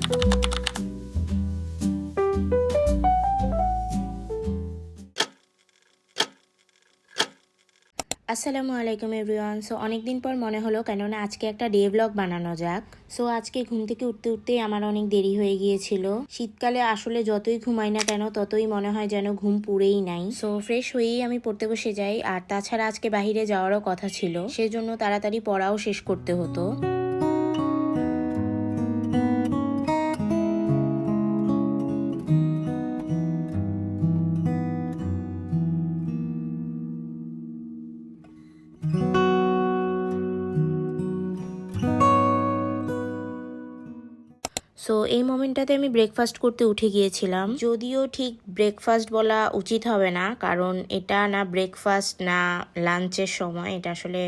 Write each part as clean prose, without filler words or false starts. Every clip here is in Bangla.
আসসালামু আলাইকুম এভরিওয়ান। সো অনেক দিন পর মনে হলো কেননা আজকে একটা ডে ব্লগ বানানো যাক। সো আজকে ঘুম থেকে উঠতে উঠতেই আমার অনেক দেরি হয়ে গিয়েছিল। শীতকালে আসলে যতই ঘুমাই না কেন ততই মনে হয় যেন ঘুম পুড়েই নাই। সো ফ্রেশ হয়েই আমি পড়তে বসে যাই। আর তাছাড়া আজকে বাহিরে যাওয়ারও কথা ছিল, সেজন্য তাড়াতাড়ি পড়াও শেষ করতে হতো। সো এই মোমেন্টটাতে আমি ব্রেকফাস্ট করতে উঠে গিয়েছিলাম, যদিও ঠিক ব্রেকফাস্ট বলা উচিত হবে না, কারণ এটা না ব্রেকফাস্ট না লাঞ্চের সময়, এটা আসলে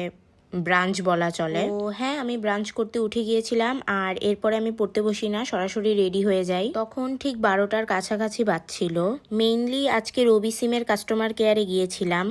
ব্রাঞ্চ বলা চলে। ও হ্যাঁ, আমি ব্রাঞ্চ করতে উঠে গিয়েছিলাম আর এরপরে আমি পড়তে বসি না, সরাসরি রেডি হয়ে যাই। তখন ঠিক 12টার কাছাকাছি বাজছিল। মেইনলি আজকে রবি সিমের কাস্টমার কেয়ারে গিয়েছিলাম।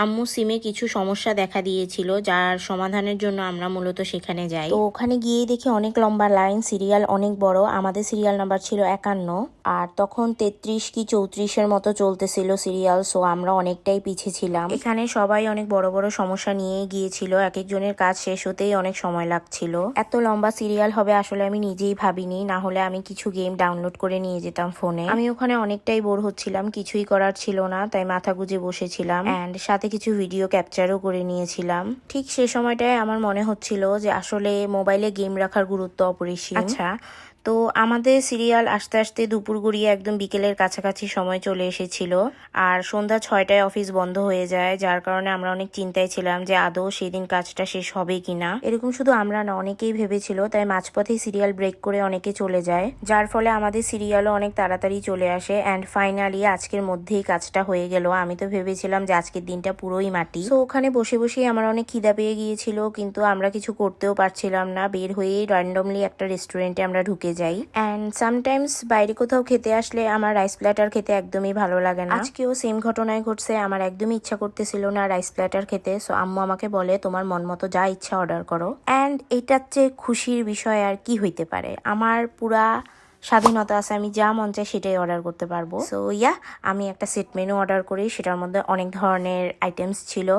আম্মু সিমে কিছু সমস্যা দেখা দিয়েছিল, যার সমাধানের জন্য আমরা মূলত সেখানে যাই। তো ওখানে গিয়েই দেখি অনেক লম্বা লাইন, সিরিয়াল অনেক বড়। আমাদের সিরিয়াল নাম্বার ছিল 51 আর তখন 33 কি 34-এর মতো চলতেছিল সিরিয়াল। সো আমরা অনেকটাই পিছিয়ে ছিলাম। এখানে সবাই অনেক বড় বড় সমস্যা নিয়ে গিয়েছিল, এক একজনের কাজ শেষ হতেই অনেক সময় লাগছিল। এত লম্বা সিরিয়াল হবে আসলে আমি নিজেই ভাবিনি, না হলে আমি কিছু গেম ডাউনলোড করে নিয়ে যেতাম ফোনে। আমি ওখানে অনেকটাই বোর হচ্ছিলাম, কিছুই করার ছিল না, তাই মাথা গুজে বসেছিলাম অ্যান্ড সাথে কিছু ভিডিও ক্যাপচারও করে নিয়েছিলাম। ঠিক সে সময়টায় আমার মনে হচ্ছিল যে আসলে মোবাইলে গেম রাখার গুরুত্ব অপরিসীম। আচ্ছা, তো আমাদের সিরিয়াল আস্তে আস্তে দুপুর গড়িয়ে একদম বিকেলের কাছাকাছি সময় চলে এসেছিল আর সন্ধ্যা 6টায় অফিস বন্ধ হয়ে যায়, যার কারণে আমরা অনেক চিন্তায় ছিলাম যে আদৌ সেদিন কাজটা শেষ হবে কিনা। এরকম শুধু আমরা না, অনেকেই ভেবেছিল, তাই মাঝপথে সিরিয়াল ব্রেক করে অনেকে চলে যায়, যার ফলে আমাদের সিরিয়ালও অনেক তাড়াতাড়ি চলে আসে অ্যান্ড ফাইনালি আজকের মধ্যেই কাজটা হয়ে গেল। আমি তো ভেবেছিলাম যে আজকের দিনটা পুরোই মাটি। তো ওখানে বসে বসেই আমার অনেক খিদা পেয়ে গিয়েছিল, কিন্তু আমরা কিছু করতেও পারছিলাম না। বের হয়েই র্যান্ডমলি একটা রেস্টুরেন্টে আমরা ঢুকে যাই অ্যান্ড সামটাইমস বাইরে কোথাও খেতে আসলে আমার রাইস প্ল্যাটার খেতে একদমই ভালো লাগে না। আজকেও সেম ঘটনায় ঘটছে, আমার একদমই ইচ্ছা করতেছিল না রাইস প্ল্যাটার খেতে। সো আম্মু আমাকে বলে তোমার মন মতো যা ইচ্ছা অর্ডার করো। অ্যান্ড এটার চেয়ে খুশির বিষয় আর কি হইতে পারে। আমার পুরা স্বাধীনতা আছে, আমি যা মন চাই সেটাই অর্ডার করতে পারবো। সো আমি একটা সেট মেনু অর্ডার করি, সেটার মধ্যে অনেক ধরনের আইটেমস ছিল।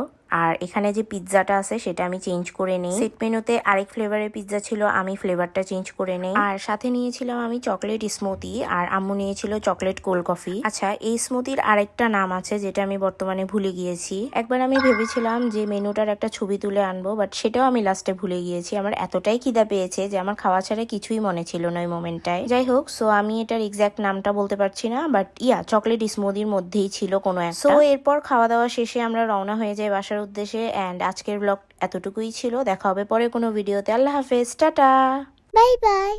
আর এখানে যে পিৎজাটা আছে সেটা আমি চেঞ্জ করে নিই। সেট মেনুতে আরেক ফ্লেভারের পিৎজা ছিল, আমি ফ্লেভারটা চেঞ্জ করে নিই। আর সাথে নিয়েছিলাম আমি চকলেট স্মুদি আর আম্মু নিয়েছিল চকলেট কোল্ড কফি। আচ্ছা, এই স্মুদির আরেকটা নাম আছে যেটা আমি বর্তমানে ভুলে গিয়েছি। একবার আমি ভেবেছিলাম যে মেনুটার একটা ছবি তুলে আনবো, বাট সেটাও আমি লাস্টে ভুলে গিয়েছি। আমার এতটাই খিদা পেয়েছে যে আমার খাওয়া ছাড়া কিছুই মনে ছিল না ওই মোমেন্টটায়। যাই হোক, সো আমি এটার এক্সাক্ট নামটা বলতে পারছি না, বাট চকলেট স্মুদির মধ্যেই ছিল কোনো একটা। সো এরপর খাওয়া দাওয়া শেষে আমরা রওনা হয়ে যাই বাসার উদ্দেশ্যে অ্যান্ড আজকের ব্লগ এতটুকুই ছিল। দেখা হবে পরে কোনো ভিডিওতে। আল্লাহ হাফেজ, টাটা, বাই বাই।